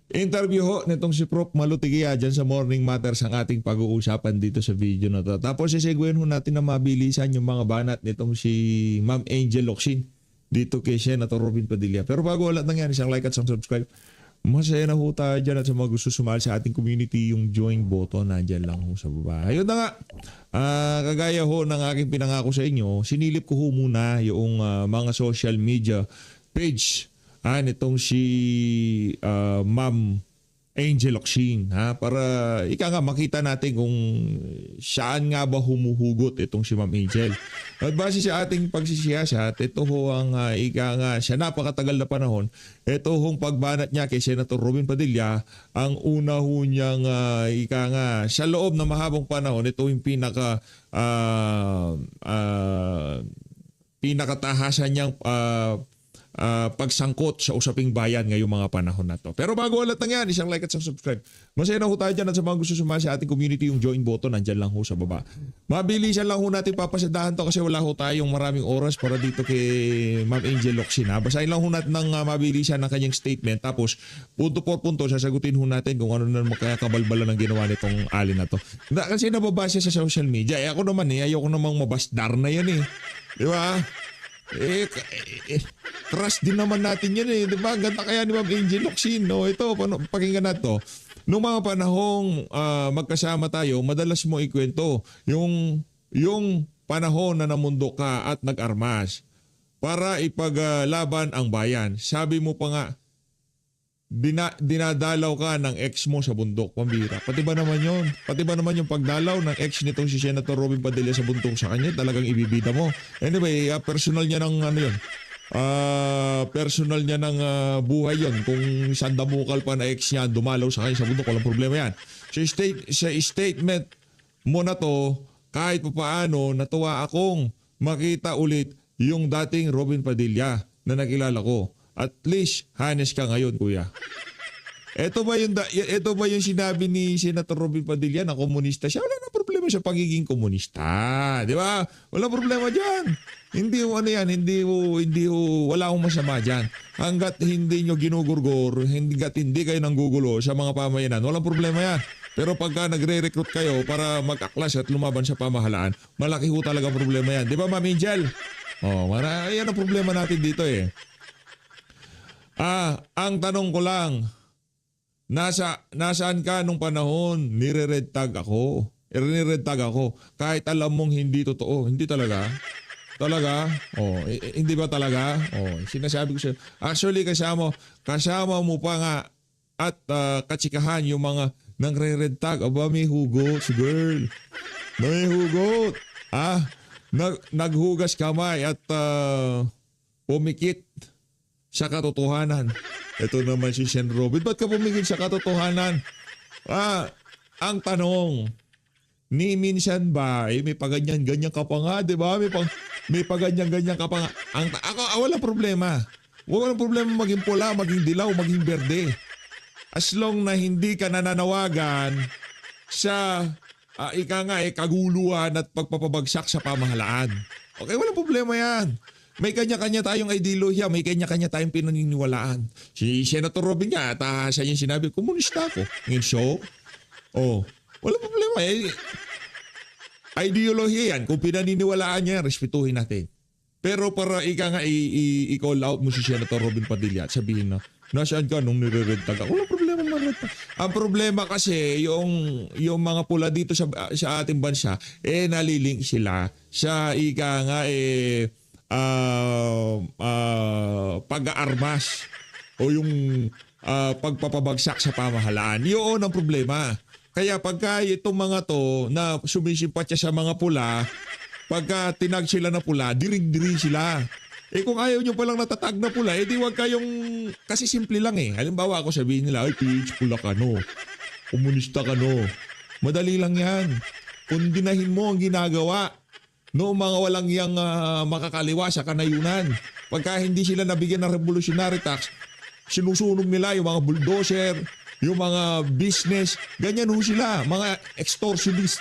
Interview ho nitong si Prof. Malutigia dyan sa Morning Matters ang ating pag-uusapan dito sa video na to. Tapos sisiguin ho natin na mabilisan yung mga banat nitong si Ma'am Angel Locsin dito kay Senator Robin Padilla. Pero bago wala nangyari, isang like at isang subscribe. Masaya na ho tayo dyan at sa mga gusto sumali sa ating community, yung join button nandyan lang ho sa baba. Ayun na nga, kagaya ho ng aking pinangako sa inyo, sinilip ko ho muna yung mga social media page nitong si Ma'am Angel Locsin, para ika nga makita natin kung saan nga ba humuhugot itong si Ma'am Angel. At base sa ating pagsisiyasat, ito ho ang ika nga sa napakatagal na panahon, ito hong pagbanat niya kay Senator Robin Padilla, ang una ho niyang ika nga sa loob ng mahabang panahon, ito yung pinakatahasan niyang pagsangkot sa usaping bayan ngayong mga panahon na to. Pero bago ulit ng yan, isang like at isang subscribe. Masaya na ho tayo dyan at sa mga gusto sumali sa ating community, yung join button nandyan lang ho sa baba. Mabilisan lang ho natin papasadahan to kasi wala ho tayong maraming oras para dito kay Ma'am Angel Locsin. Basahin lang ho natin ng mabilisan ng kanyang statement, tapos punto por punto sasagutin ho natin kung ano na kaya kabalbalan ng ginawa nitong alin na to. Kasi nababasa sa social media, ako naman ayoko namang mabasdar na yan di ba? Trust din naman natin yan di ba? Ganda kaya ni Ma'am Angel Locsin, no? Ito, pakinggan natin to. Noong mga panahong magkasama tayo, madalas mo ikwento yung panahon na namundo ka at nag-armas para ipaglaban ang bayan. Sabi mo pa nga, dinadalaw ka ng ex mo sa bundok, pambira. Pati ba naman yun? Pati ba naman yung pagdalaw ng ex nitong si Senator Robin Padilla sa bundok sa kanya, talagang ibibida mo. Anyway, personal niya ng yun. Personal niya ng buhay yun. Kung sandamukal pa na ex niya dumalaw sa kanya sa bundok, walang problema yan. Sa statement mo na to, kahit pa paano, natuwa akong makita ulit yung dating Robin Padilla na nakilala ko. At least, honest ka ngayon, kuya. Ito ba yung sinabi ni Senator Robin Padilla na komunista siya? Wala na problema sa pagiging komunista. Di ba? Wala problema dyan. Hindi wala akong masama dyan. Hanggat hindi nyo ginugurgor, hanggat hindi kayo nanggugulo sa mga pamayanan, walang problema yan. Pero pagka nagre-recruit kayo para mag-aklas at lumaban sa pamahalaan, malaki ho talaga problema yan. Di ba, Ma'am Angel? Yan ang problema natin dito Ang tanong ko lang, nasaan ka nung panahon nire-red tag ako? Nire-red tag ako kahit alam mong hindi totoo. Hindi talaga. Talaga? Hindi ba talaga? Sinasabi ko sa'yo. Actually, kasama mo pa nga at katsikahan yung mga nangre-red tag. Aba, may hugot, girl. May hugot. Naghugas kamay at pumikit sa katotohanan. Ito naman si Sen Robin. Ba't ka pumigil sa katotohanan? Ang tanong, ni minsan ba, may paganyan-ganyan ka pa nga, di ba? May paganyan-ganyan ka pa nga. Walang problema. Walang problema maging pula, maging dilaw, maging berde. As long na hindi ka nananawagan sa kaguluhan at pagpapabagsak sa pamahalaan. Okay, walang problema yan. May kanya-kanya tayong ideolohiya, may kanya-kanya tayong pinaniniwalaan. Si Senator Robin nga, siya yung sinabi, komunista ako. Ngayon show, walang problema. Ideolohiya yan. Kung pinaniniwalaan niya, respetuhin natin. Pero para i-call out mo si Senator Robin Padilla at sabihin na, nasaan ka nung nire-red tag ako? Walang problema mag-red tag. Ang problema kasi, yung mga pula dito sa ating bansa, nalilink sila sa pag-aarmas o yung pagpapabagsak sa pamahalaan. Yun ang problema. Kaya pagka itong mga to na sumisimpatya sa mga pula, pagka tinag sila na pula, dirig-diri sila. Kung ayaw nyo palang natatag na pula, di wag kayong, kasi simple lang Halimbawa ako sabihin nila, PH pula ka komunista ka Madali lang yan. Kundinahin mo ang ginagawa noong mga walang yang makakaliwa sa kanayunan. Pagka hindi sila nabigyan ng revolutionary tax, sinusunog nila yung mga bulldozer, yung mga business, ganyan sila, mga extortionist.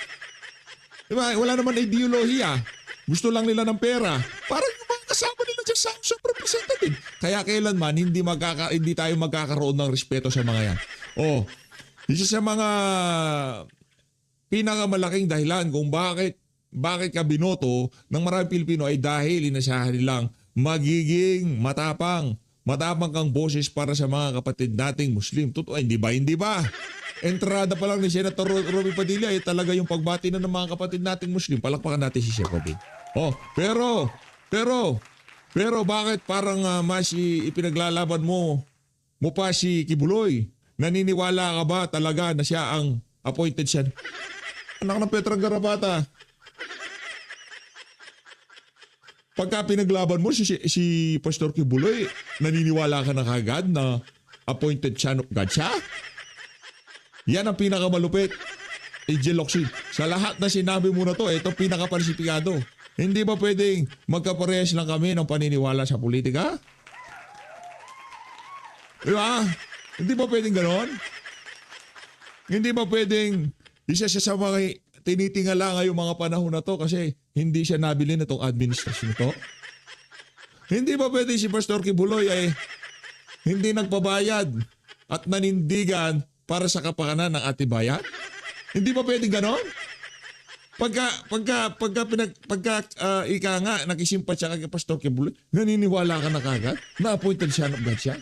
Diba? Wala naman ideolohiya. Gusto lang nila ng pera. Parang yung mga kasama nila dyan sa House of Representatives. Kaya kailanman hindi tayo magkakaroon ng respeto sa mga yan. Isa sa mga pinakamalaking dahilan kung bakit ka binoto ng maraming Pilipino ay dahil inasahan nilang magiging matapang kang boses para sa mga kapatid nating Muslim. Totoo, hindi ba? Entrada pa lang ni Senator Robby Padilla ay talaga yung pagbati na ng mga kapatid nating Muslim. Palakpakan natin si Sir Robby. Pero bakit parang mas ipinaglalaban mo pa si Kibuloy? Naniniwala ka ba talaga na siya ang appointed siya? Anak ng Petrang Garapata. Pagka pinaglaban mo si Pastor Kibuloy, naniniwala ka na kagad na appointed son of God siya? Yan ang pinakamalupit. Angel Locsin. Sa lahat na sinabi mo na to, ito pinakaparsipikado. Hindi ba pwedeng magkaparehas lang kami ng paniniwala sa politika? Diba? Hindi ba pwedeng ganon? Hindi ba pwedeng isa siya sa mga tinitingala ngayong mga panahon na to kasi hindi siya nabili na itong administrasyon to? Hindi ba pwedeng si Pastor Kibuloy ay hindi nagpabayad at nanindigan para sa kapakanan ng ating bayan? Hindi ba pwedeng ganon? Pagka ika nga nakisimpat siya kay Pastor Kibuloy, naniniwala ka na kagad na appointed siya ng God siya?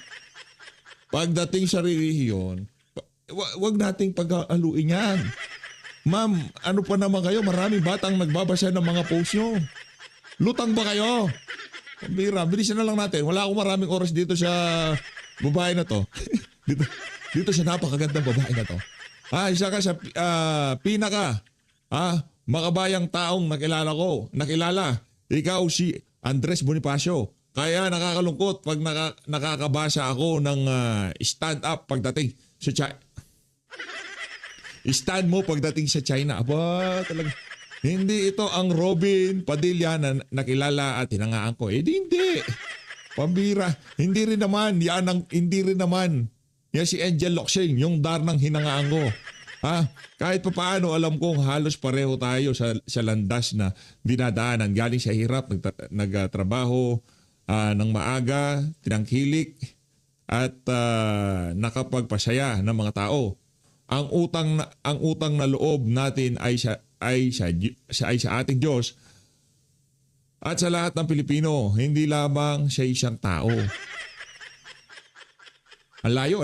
Pagdating sa relihiyon, wag nating pag-aluin yan. Ma'am, ano pa naman kayo? Maraming batang nagbabasa ng mga post nyo. Lutang ba kayo? Pambira, bilisan na lang natin. Wala akong maraming oras dito sa babae na to. dito sa napakagandang babae na to. Isa ka sa makabayang taong nakilala. Ikaw si Andres Bonifacio. Kaya nakakalungkot pag nakakabasa ako ng stand-up pagdating sa China. Stand mo pagdating sa China. Aba, talaga. Hindi ito ang Robin Padilla na nakilala at hinangaan ko. Hindi. Pambira. Hindi rin naman. Yan si Angel Locsin, yung Darnang hinangaan ko. Kahit pa paano, alam kong halos pareho tayo sa landas na dinadaanan. Galing sa hirap, nagtrabaho ng maaga, tinangkilik, at nakapagpasaya ng mga tao. Ang utang na loob natin ay sa ating Diyos at sa lahat ng Pilipino, hindi lamang sa isang tao. Ang layo.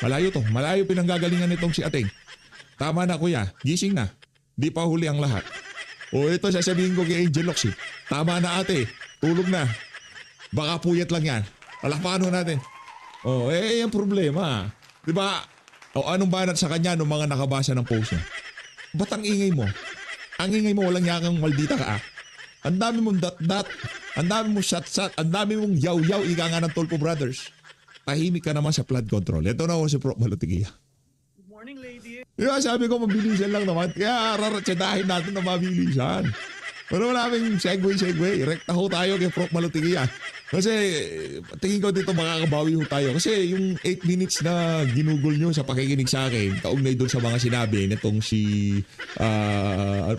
Malayo pinanggagalingan nitong si Ating. Tama na kuya, gising na. Di pa huli ang lahat. Ito sasabihin ko kay Angel Locsin. Tama na ate, tulog na. Baka puyat lang yan. Palakpakan natin. Yung problema. Diba? Anong banat sa kanya nung mga nakabasa ng post niya? Ba't ang ingay mo? Ang ingay mo, walang yakang maldita ka. Ang dami mong dat-dat. Ang dami mong sat-sat. Ang dami mong yaw-yaw. Ika nga ng Tulpo Brothers. Tahimik ka naman sa flood control. Ito na ako si Prof. Malutigia. Good morning, lady. Sabi ko mabilisan lang naman. Kaya raratsadahin natin na mabilisan. Pero wala kaming segue. Rekta ho tayo kay Prof. Malutigia. Kasi tingin ko dito makakabawi ho tayo. Kasi yung 8 minutes na ginugol nyo sa pakikinig sa akin, kaugnay doon sa mga sinabi nitong si,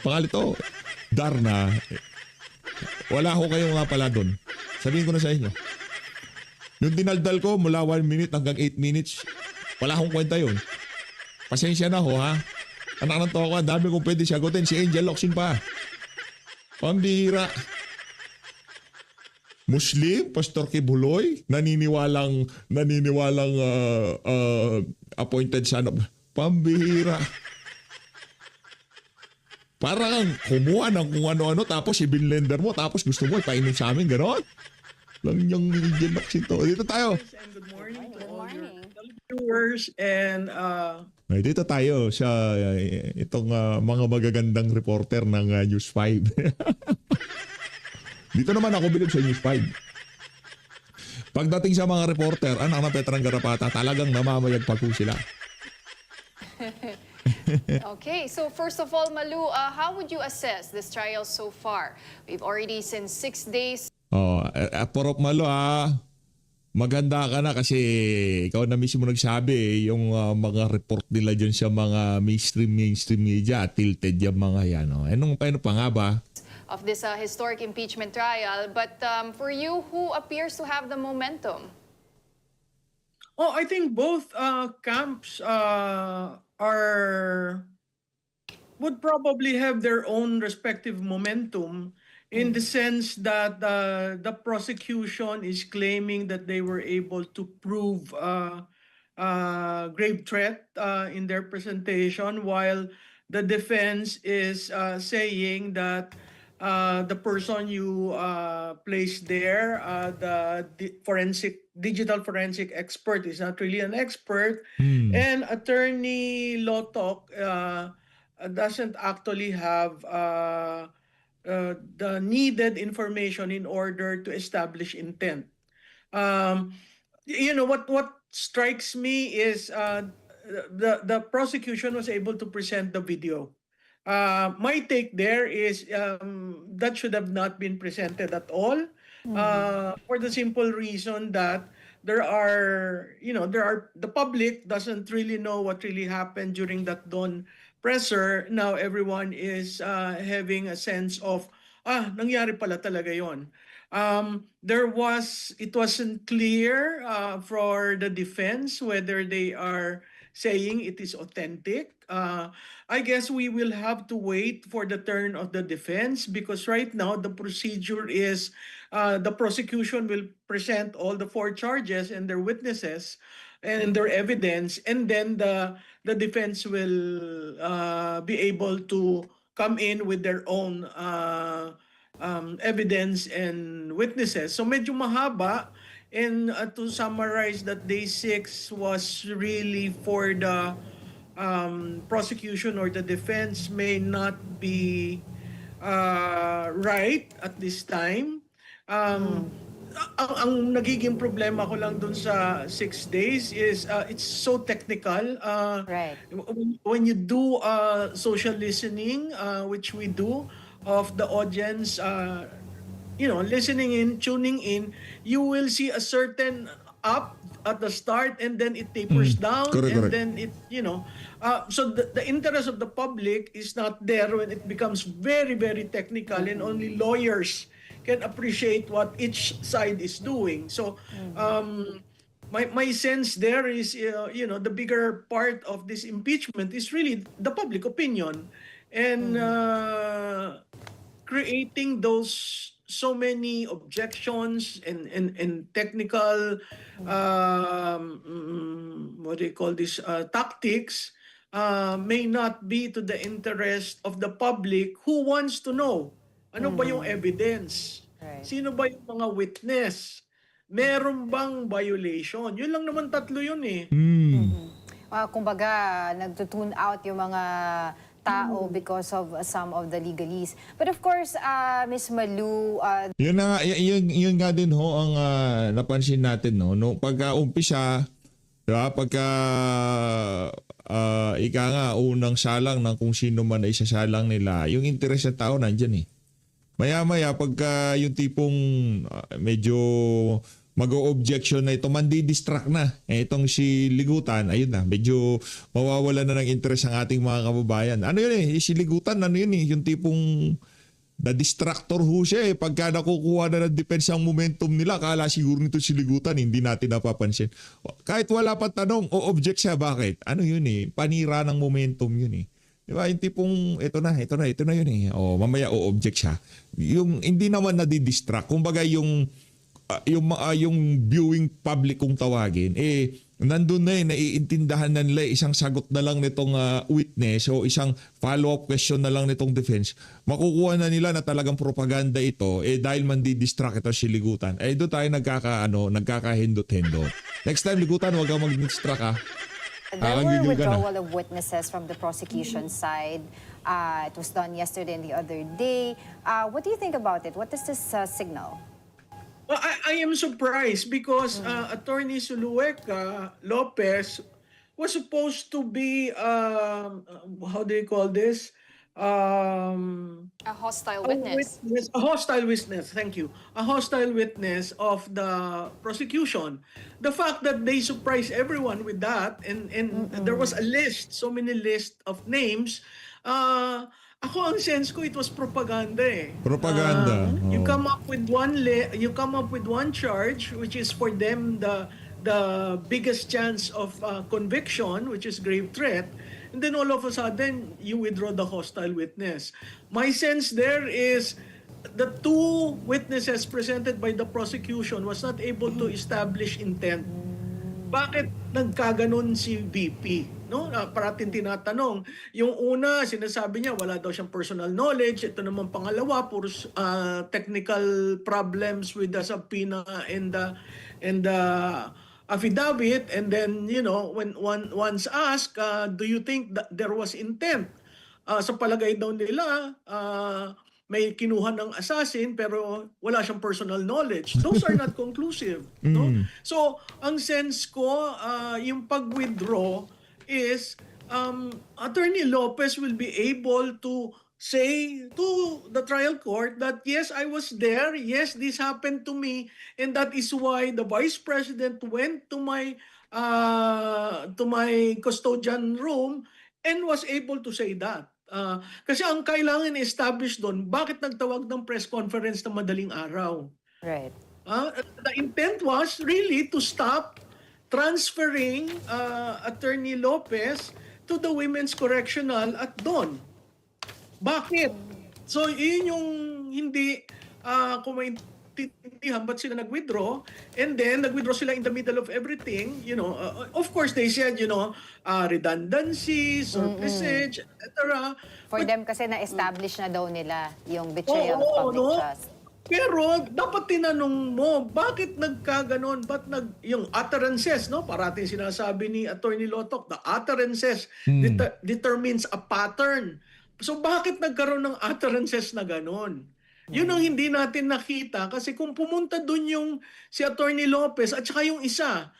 pangalan ito, Darna, wala ho kayo nga pala doon. Sabihin ko na sa inyo. Yung dinaldal ko mula 1 minute hanggang 8 minutes, wala akong kwenta yun. Pasensya na ho ha. Anak ng toko, ang dami kong pwede siyagutin. Si Angel Locsin pa. Pambihira. Muslim, Pastor Kibuloy, naniniwalang appointed son of... Pambihira. Parang kumuha ng kung ano-ano tapos i-binlender mo tapos gusto mo ipainom sa amin, gano'n? Lang yung Angel Locsin to. Dito tayo. And good morning to all your viewers and Dito tayo sa itong mga magagandang reporter ng News 5. Dito naman ako bilib sa News 5. Pagdating sa mga reporter, anak ng Petrang Garapata, talagang namamayagpag po sila. Okay, so first of all, Malu, how would you assess this trial so far? We've already seen 6 days. Prof. Malu maganda ka na kasi ikaw na mismo nagsabi yung mga report nila dyan sa mga mainstream media, tilted yung mga yan. Ano pa nga ba? of this historic impeachment trial. But for you, who appears to have the momentum? Oh, I think both camps would probably have their own respective momentum in the sense that the prosecution is claiming that they were able to prove grave threat in their presentation, while the defense is saying that the person you placed there, digital forensic expert, is not really an expert, and Attorney Lotok doesn't actually have the needed information in order to establish intent. Um, what strikes me is the prosecution was able to present the video. My take there is that should have not been presented at all, for the simple reason that the public doesn't really know what really happened during that dawn presser. Now everyone is having a sense of nangyari pala talaga yon. It wasn't clear for the defense whether they are saying it is authentic. I guess we will have to wait for the turn of the defense, because right now the procedure is the prosecution will present all the 4 charges and their witnesses and their evidence, and then the defense will be able to come in with their own evidence and witnesses. So medyo mahaba, and to summarize, that day 6 was really for the prosecution or the defense may not be right at this time. Ang nagiging problema ko lang dun sa 6 days is it's so technical. Right. When you do social listening, which we do, of the audience, listening in, tuning in, you will see a certain up at the start, and then it tapers down, Correct. then it, so the interest of the public is not there when it becomes very, very technical, and only lawyers can appreciate what each side is doing. So my sense there is, the bigger part of this impeachment is really the public opinion, and creating those so many objections and technical what do you call this, tactics may not be to the interest of the public, who wants to know ano ba yung evidence, Right. sino ba yung mga witness, meron bang violation. Yun lang naman, tatlo yun eh. Kumbaga, nagtutune out yung mga tao because of some of the legalese. But of course, Ms. Malu, Yun na nga, yun nga din ho ang napansin natin, no pagka-umpisa, diba? Ika nga unang salang ng kung sino man ay sasalang nila, yung interes ng tao nandyan eh. Maya-maya pagka yung tipong medyo mag-o-objection na ito, mandi-distract na. Itong si Ligutan, ayun na, medyo mawawala na ng interest ang ating mga kababayan. Ano yun eh, si Ligutan, ano yun eh, yung tipong na-distractor ho siya eh. Pagka nakukuha na ng depensa ang momentum nila, kala siguro nito si Ligutan, hindi natin napapansin. Kahit wala pa tanong, o-object siya, bakit? Ano yun eh, panira ng momentum yun eh. Diba? Yung tipong, ito na yun eh. O, mamaya o-object siya. Yung hindi naman nadi-distract. Kumbaga yung viewing public kung tawagin, nandun na naiintindahan na nila isang sagot na lang nitong witness o isang follow-up question na lang nitong defense. Makukuha na nila na talagang propaganda ito dahil man di-distract ito si Ligutan. Doon tayo nagkakahindot-hindot. Next time, Ligutan, huwag kang mag-distract ha. there were gigil ka na. withdrawal of witnesses from the prosecution side. It was done yesterday and the other day. What do you think about it? What does this signal? Well, I am surprised because Attorney Zulueta Lopez was supposed to be, how do you call this? A hostile witness. A hostile witness, thank you. A hostile witness of the prosecution. The fact that they surprised everyone with that, and there was a list, so many list of names, Ako ang sense ko it was propaganda eh. Propaganda, You oo. come up with one charge which is for them the biggest chance of conviction, which is grave threat, and then all of a sudden you withdraw the hostile witness. My sense there is the two witnesses presented by the prosecution was not able to establish intent. Bakit nagkaganon si VP? No? Parating tinatanong. Yung una, sinasabi niya wala daw siyang personal knowledge. Ito naman pangalawa, puro technical problems with the subpoena and the affidavit. And then, when once asked, do you think that there was intent? Sa palagay daw nila, may kinuha ng assassin pero wala siyang personal knowledge. Those are not conclusive. No? So, ang sense ko, yung pag-withdraw is Attorney Lopez will be able to say to the trial court that yes, I was there, yes, this happened to me, and that is why the Vice President went to my custodian room and was able to say that. Kasi ang kailangan i-establish doon, bakit nagtawag ng press conference na madaling araw? Right. The intent was really to stop transferring Attorney Lopez to the Women's Correctional at Dawn. Bakit? So, yun yung hindi ko maintindihan ba't sila nag-withdraw, and then nag-withdraw sila in the middle of everything. Of course, they said, redundancy, surplusage, etc. For them kasi na-establish na daw nila yung betrayal of public trust. Pero dapat tinanong mo, bakit nagkaganon? Ba't yung utterances, no? Parating sinasabi ni Attorney Lotok, the utterances determines a pattern. So bakit nagkaroon ng utterances na ganon? Yun ang hindi natin nakita kasi kung pumunta dun yung si Attorney Lopez at saka yung isa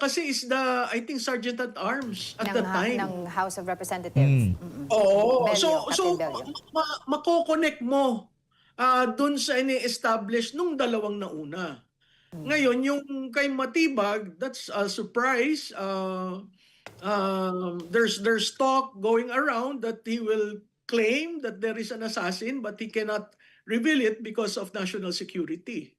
kasi is I think Sergeant at Arms at that time. Ng House of Representatives. Oo. Bello, So Captain Bello. mako-connect mo dun sa ini-establish nung dalawang nauna. Ngayon, yung kay Matibag, that's a surprise. There's talk going around that he will claim that there is an assassin but he cannot reveal it because of national security.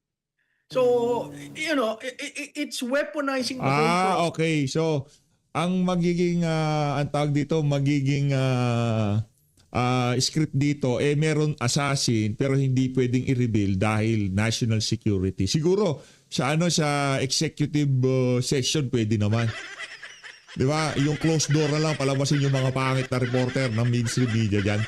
So, it's weaponizing the whole process. Okay. So, ang magiging, ang tawag dito, magiging script dito, meron assassin pero hindi pwedeng i-reveal dahil national security. Siguro, sa executive session pwede naman. Di ba? Yung closed door na lang, palabasin yung mga pangit na reporter ng mainstream media dyan.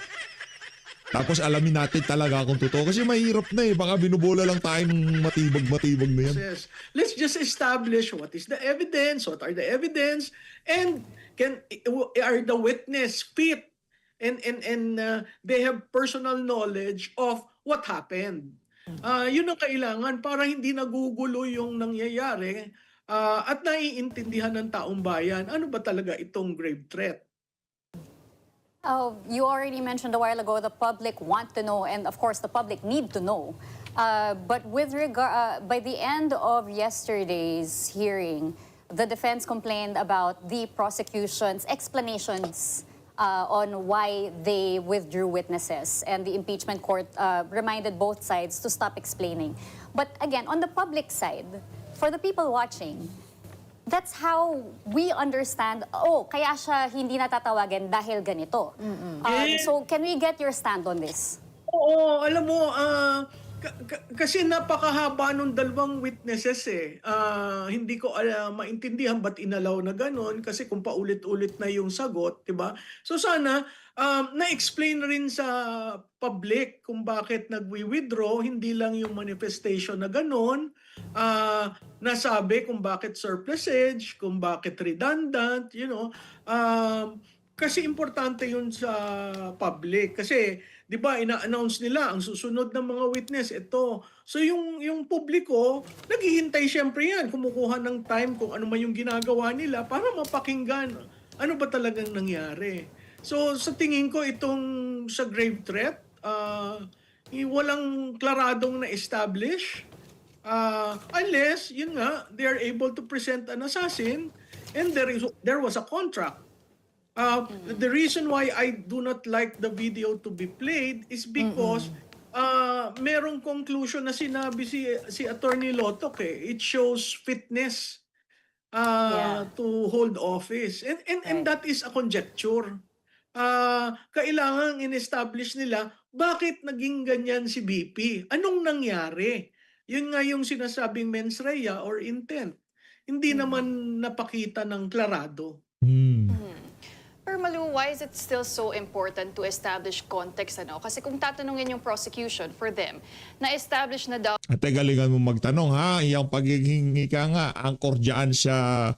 Tapos alamin natin talaga kung totoo. Kasi mahirap na Baka binubola lang tayo ng matibag-matibag na yan. Yes. Let's just establish what is the evidence, what are the evidence, and are the witness fit and they have personal knowledge of what happened. Yun ang kailangan para hindi nagugulo yung nangyayari at naiintindihan ng taong bayan ano ba talaga itong grave threat. You already mentioned a while ago the public want to know, and of course the public need to know. But with regard, by the end of yesterday's hearing, the defense complained about the prosecution's explanations on why they withdrew witnesses, and the impeachment court reminded both sides to stop explaining. But again, on the public side, for the people watching, that's how we understand, kaya siya hindi natatawagan dahil ganito. So can we get your stand on this? Oo, alam mo, kasi napakahaba nung dalawang witnesses hindi ko maintindihan ba't inalaw na ganon kasi kung paulit-ulit na yung sagot, 'di ba? So sana na-explain rin sa public kung bakit nagwi-withdraw, hindi lang yung manifestation na ganon, nasabi kung bakit surplusage, kung bakit redundant, kasi importante yun sa public. Kasi, di ba, ina-announce nila ang susunod ng mga witness, ito. So, yung publiko, naghihintay syempre yan, kumukuha ng time kung ano man yung ginagawa nila para mapakinggan ano ba talagang nangyari. So, sa tingin ko, itong sa grave threat, walang klaradong na-establish unless, yun nga, they are able to present an assassin and there was a contract. The reason why I do not like the video to be played is because merong conclusion na sinabi si Attorney Lotok eh. It shows fitness to hold office. And that is a conjecture. Kailangan in-establish nila bakit naging ganyan si BP. Anong nangyari? Yun nga yung sinasabing mens rea or intent. Hindi naman napakita ng klarado. Pero Malu, why is it still so important to establish context? Ano? Kasi kung tatanungin yung prosecution for them, na-establish na daw At galingan mo magtanong ha, iyang pagiging ika nga, angkor dyan sa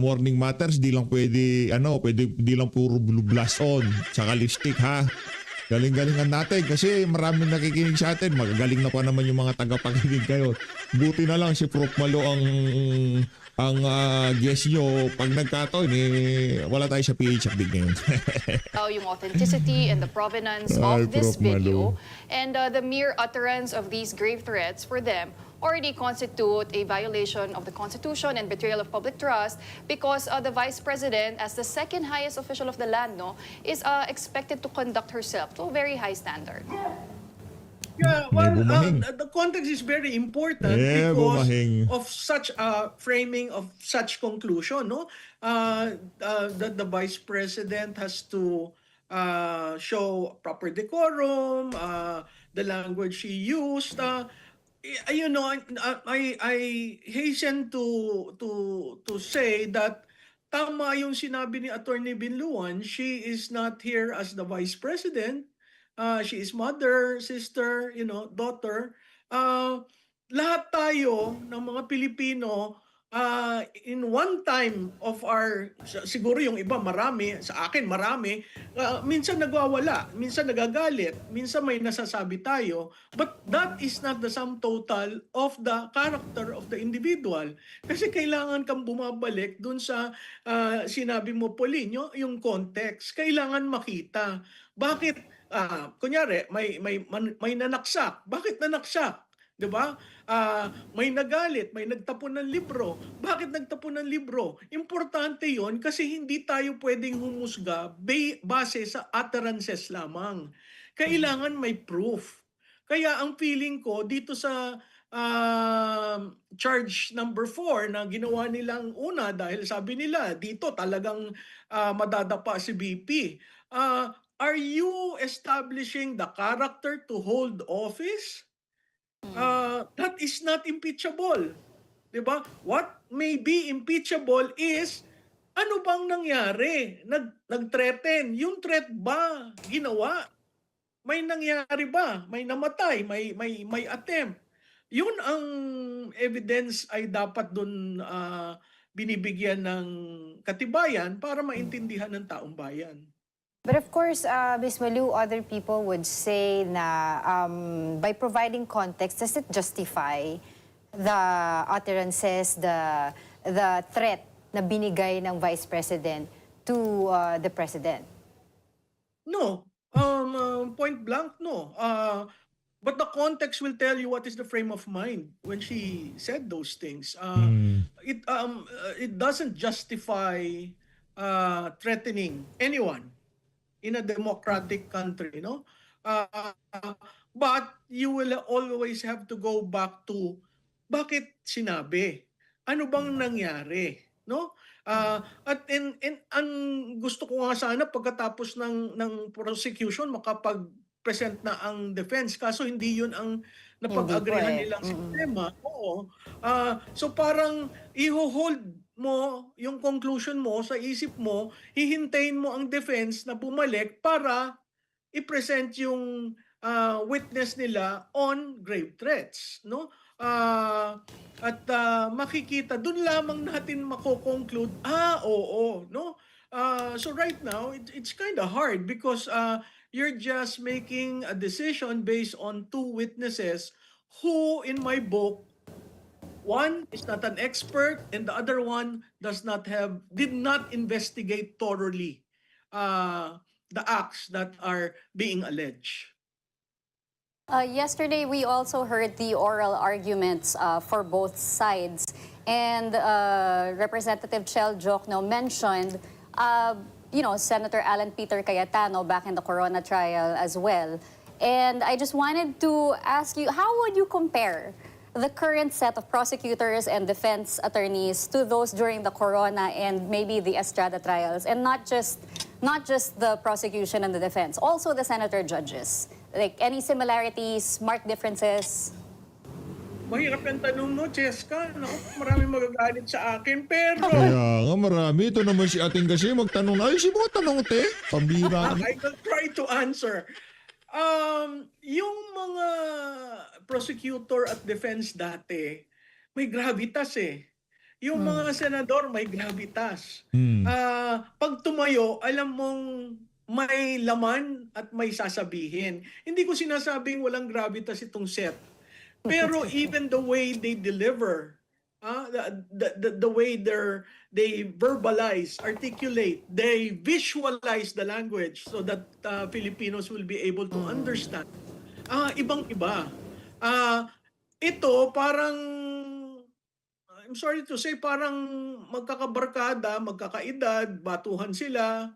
Morning Matters, di lang pwede, di lang puro blue blast on, saka lipstick ha. Galing-galingan natin kasi maraming nakikinig sa atin. Magagaling na pa naman yung mga tagapakinig kayo. Buti na lang si Prof. Malo ang guest nyo. Pag nagkataon, wala tayo sa PH update ngayon. yung authenticity and the provenance Ay, of this Prof. Malu. video, and the mere utterance of these grave threats for them already constitute a violation of the Constitution and betrayal of public trust, because the Vice President, as the second highest official of the land, is expected to conduct herself to a very high standard. Yeah, well, bumahing. the context is very important Eh, because bumahing. of such a framing of such conclusion, no? That the Vice President has to show proper decorum, the language she used. You know, I hasten to say that tama yung sinabi ni Attorney Binluan. She is not here as the Vice President. She is mother, sister, daughter. Lahat tayo ng mga Pilipino, in one time of siguro yung iba marami, sa akin marami, minsan nagwawala, minsan nagagalit, minsan may nasasabi tayo, but that is not the sum total of the character of the individual. Kasi kailangan kang bumabalik dun sa sinabi mo, Pauline, yung context. Kailangan makita. Bakit, kunyari, may nanaksak. Bakit nanaksak? 'Di ba? May nagalit, may nagtapon ng libro. Bakit nagtapon ng libro? Importante 'yon kasi hindi tayo pwedeng humusga base sa utterances lamang. Kailangan may proof. Kaya ang feeling ko dito sa charge number 4 na ginawa nilang una, dahil sabi nila dito talagang madadapa si BP. Are you establishing the character to hold office? That is not impeachable. Diba? What may be impeachable is, ano bang nangyari? Nag-threaten. Yung threat ba ginawa? May nangyari ba? May namatay? May attempt? Yun ang evidence ay dapat dun binibigyan ng katibayan para maintindihan ng taong bayan. But of course, Ms. Malu, other people would say na by providing context, does it justify the utterances, the threat na binigay ng Vice President to the President? No. Point blank, no. But the context will tell you what is the frame of mind when she said those things. It doesn't justify threatening anyone in a democratic country, no? But you will always have to go back to bakit sinabi? Ano bang nangyari, no? At ang gusto ko nga sana pagkatapos ng prosecution makapag-present na ang defense, kaso hindi yun ang napag-agreehan nilang sistema. Oo. So parang i-hold mo yung conclusion mo sa isip mo, hihintayin mo ang defense na bumalik para i-present yung witness nila on grave threats, no? At makikita doon lamang natin mako-conclude, oo, no? So right now it's kind of hard because you're just making a decision based on two witnesses who, in my book, one is not an expert and the other one did not investigate thoroughly the acts that are being alleged. Yesterday, we also heard the oral arguments for both sides. And Representative Chel Jokno mentioned Senator Alan Peter Cayetano back in the Corona trial as well. And I just wanted to ask you, how would you compare the current set of prosecutors and defense attorneys to those during the Corona and maybe the Estrada trials, and not just the prosecution and the defense, also the senator judges? Like, any similarities, marked differences? Mahirap yung tanong mo, Cheska, no? Maraming magagalit sa akin, pero Kaya nga marami. Ito naman si ating kasi magtanong na. Ay, si mga tanong te. Pambira. I will try to answer. Yung mga prosecutor at defense dati, may gravitas eh. Yung mga senador, may gravitas. Pag tumayo, alam mong may laman at may sasabihin. Hindi ko sinasabing walang gravitas itong set. Pero even the way they deliver, the way they verbalize, articulate, they visualize the language so that Filipinos will be able to understand. Ibang-iba. Ito parang, I'm sorry to say, parang magkakabarkada, magkakaedad, batuhan sila.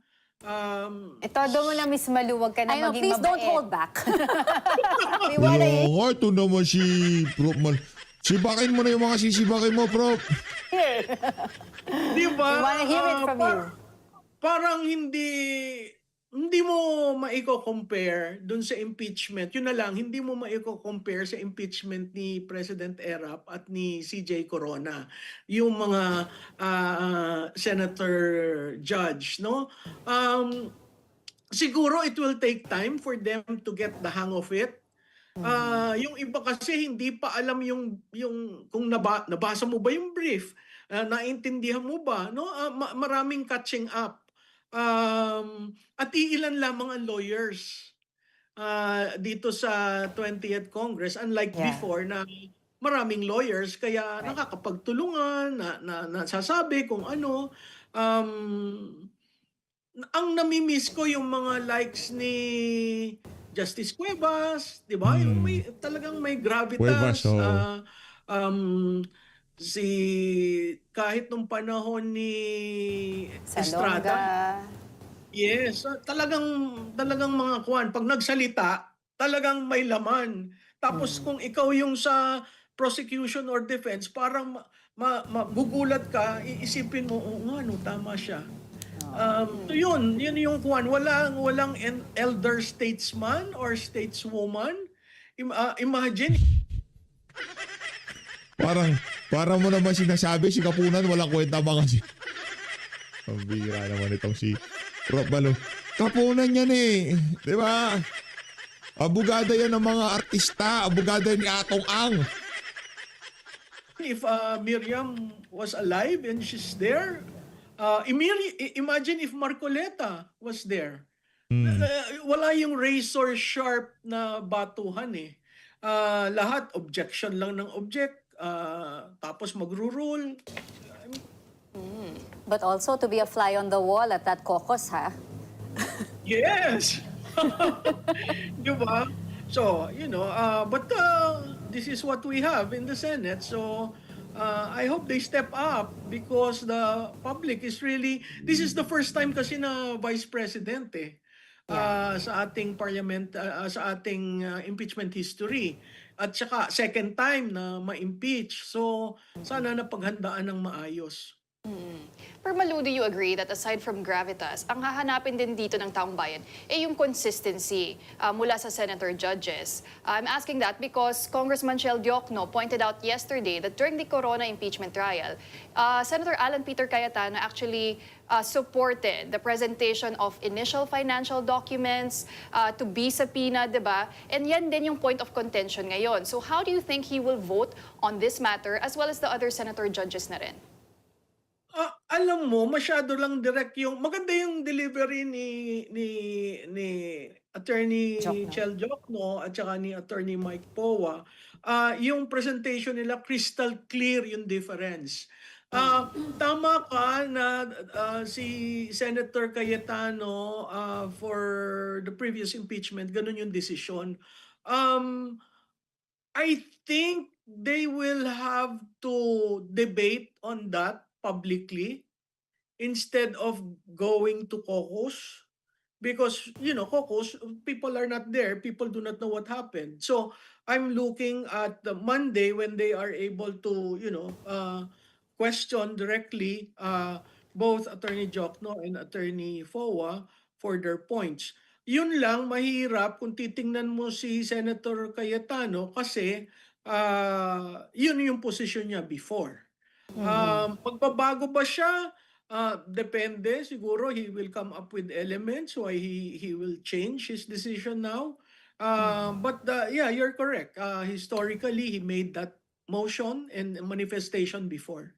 Todo mo na, Miss Malu, wag ka na I know, maging please don't mabait. hold back. We wanna Kaya nga, ito naman si Prof. Sibakin mo na yung mga sisibakin mo, Prof. Di ba? We wanna hear it from you. Parang hindi mo maiko-compare dun sa impeachment. Yun na lang, hindi mo maiko-compare sa impeachment ni President Erap at ni CJ Corona. Yung mga senator judge, no? Siguro it will take time for them to get the hang of it. Yung iba kasi hindi pa alam yung kung nabasa mo ba yung brief, naintindihan mo ba, no? Maraming catching up. At iilan lamang ang lawyers dito sa 20th Congress, unlike Yeah. before na maraming lawyers, kaya nakakapagtulungan, nasasabi kung ano. Ang namimiss ko yung mga likes ni Justice Cuevas, di ba? Yung talagang may gravitas. Cuevas, oo. Kahit nung panahon ni Estrada, Salonga. yes, talagang mga kuwan, pag nagsalita, talagang may laman. Tapos kung ikaw yung sa prosecution or defense, parang magugulat ka, iisipin mo, oo nga, no, tama siya. So yun yung kuwan. Walang elder statesman or stateswoman. Imagine, Parang mo naman sinasabi, si Kapunan, walang kwenta mga si... Ang bira naman itong si Prof. Malu. Kapunan yan eh. Di ba? Abogada yan ng mga artista. Abogada ni Atong Ang. if Miriam was alive and she's there, imagine if Marcoleta was there. Wala yung razor sharp na batuhan eh. Lahat objection lang ng object, tapos magro-rule. But also to be a fly on the wall at that caucus, ha? Yes. Diba? So, but this is what we have in the Senate. So, I hope they step up because the public is really, this is the first time kasi na Vice President eh. Sa ating parliament, sa ating impeachment history. At saka second time na ma-impeach. So, sana napaghandaan ng maayos. Pero Malu, do you agree that aside from gravitas, ang hahanapin din dito ng taong bayan ay yung consistency mula sa senator judges? I'm asking that because Congressman Shell Diokno pointed out yesterday that during the Corona impeachment trial, Senator Alan Peter Cayetano actually supported the presentation of initial financial documents to be subpoenaed, diba? And yan din yung point of contention ngayon. So how do you think he will vote on this matter as well as the other senator judges na rin? Alam mo, masyado lang direct yung maganda yung delivery ni Attorney Chel Diokno at saka ni Attorney Mike Powa. Yung presentation nila crystal clear yung difference. Tama ka na si Senator Cayetano for the previous impeachment, ganun yung decision. I think they will have to debate on that publicly instead of going to caucus, because caucus, people are not there, people do not know what happened. So I'm looking at the Monday when they are able to question directly both Attorney Jokno and Attorney Fowa for their points. Yun lang, mahirap kung titingnan mo si Senator Cayetano kasi yun yung position niya before. Magbabago ba siya? Depende. Siguro he will come up with elements why he will change his decision now. But yeah, you're correct. Historically, he made that motion and manifestation before.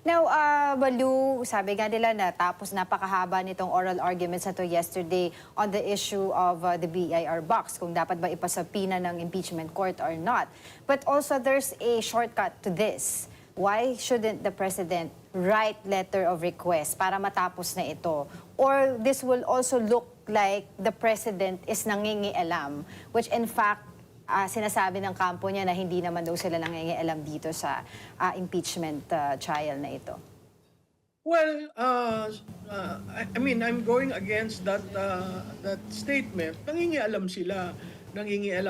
Now, Balu, sabi nga nila na tapos napakahaba nitong oral arguments na to yesterday on the issue of the BIR box, kung dapat ba ipasapina ng impeachment court or not. But also there's a shortcut to this. Why shouldn't the President write letter of request para matapos na ito? Or this will also look like the President is nangingialam, which in fact, sinasabi ng kampo niya na hindi naman daw sila nangingialam dito sa impeachment trial na ito. Well, I mean, I'm going against that statement. Nangingialam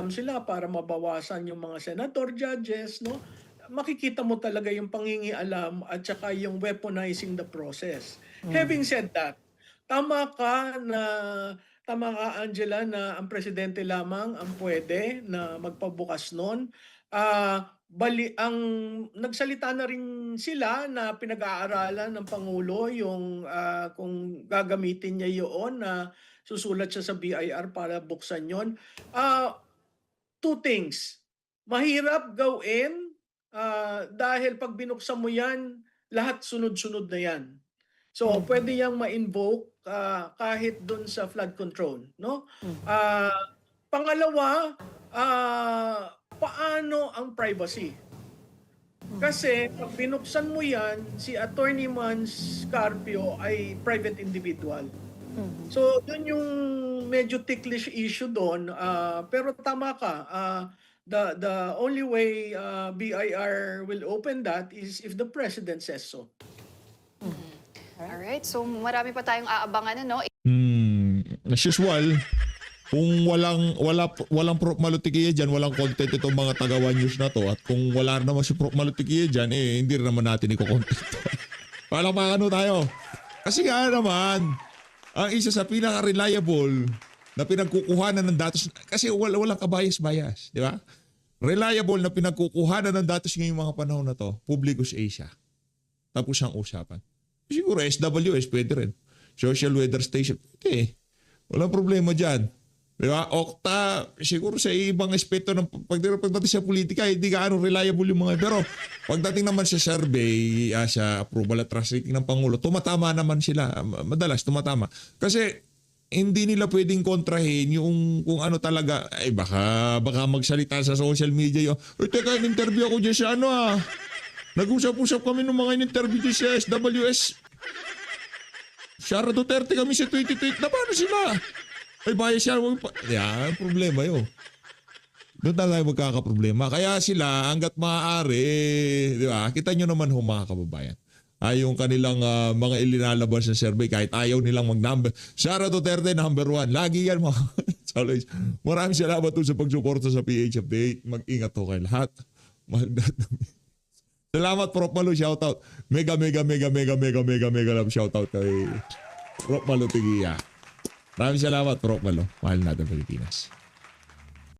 sila para mabawasan yung mga senator, judges, no? Makikita mo talaga yung pangingialam at saka yung weaponizing the process. Having said that, tama ka, Angela, na ang presidente lamang ang pwede na magpabukas nun. Nagsalita na rin sila na pinag-aaralan ng Pangulo yung kung gagamitin niya yun na susulat siya sa BIR para buksan yon. Two things. Mahirap gawin dahil pag binuksan mo yan, lahat sunod-sunod na yan. So, pwede yang ma-invoke kahit dun sa flood control, no? Pangalawa, paano ang privacy? Kasi pag binuksan mo yan, si Attorney Mans Carpio ay private individual. So, yun yung medyo ticklish issue doon. Pero tama ka, the only way BIR will open that is if the President says so. Alright, so marami pa tayong aabangan, ano? As usual, kung walang Prof. Malutikia dyan, walang content itong mga taga-One News na to. At kung wala naman si Prof. Malutikia dyan, hindi rin naman natin iko-content to. Palamakan tayo. Kasi nga naman, ang isa sa pinaka-reliable na pinagkukuhanan ng datos, kasi walang kabayas-bayas, di ba? Reliable na pinagkukuhanan ng datos ngayong mga panahon na to, Publicus Asia. Tapos ang usapan. Siguro SWS pwede rin. Social Weather Station, pwede. Walang problema dyan. Diba? Okta, siguro sa ibang aspeto ng pagdating sa politika, hindi gaano reliable yung mga. Pero pagdating naman sa survey, sa approval at trust rating ng Pangulo, tumatama naman sila. Madalas tumatama. Kasi hindi nila pwedeng kontrahin yung kung ano talaga, baka magsalita sa social media yung, teka, in-interview ako dyan sa nag-usap-usap kami ng mga in-interview dyan sa SWS. Sara Duterte kami sa 2020. Na paano sila? Bias siya. Yan, problema yun. Doon tayo magkakaproblema. Kaya sila, hanggat maaari, di ba? Kita nyo naman mga kababayan. Yung kanilang mga ilinalabas na survey, kahit ayaw nilang mag-number. Sara Duterte, number 1. Lagi yan mga. Maraming salamat sa pagsuporta sa PH Update. Mag-ingat ho kayo lahat. Salamat Prof. Malu, shoutout. Mega love shoutout kay Prof. Malu Tigia. Maraming salamat Prof. Malu. Mahal natin Pilipinas.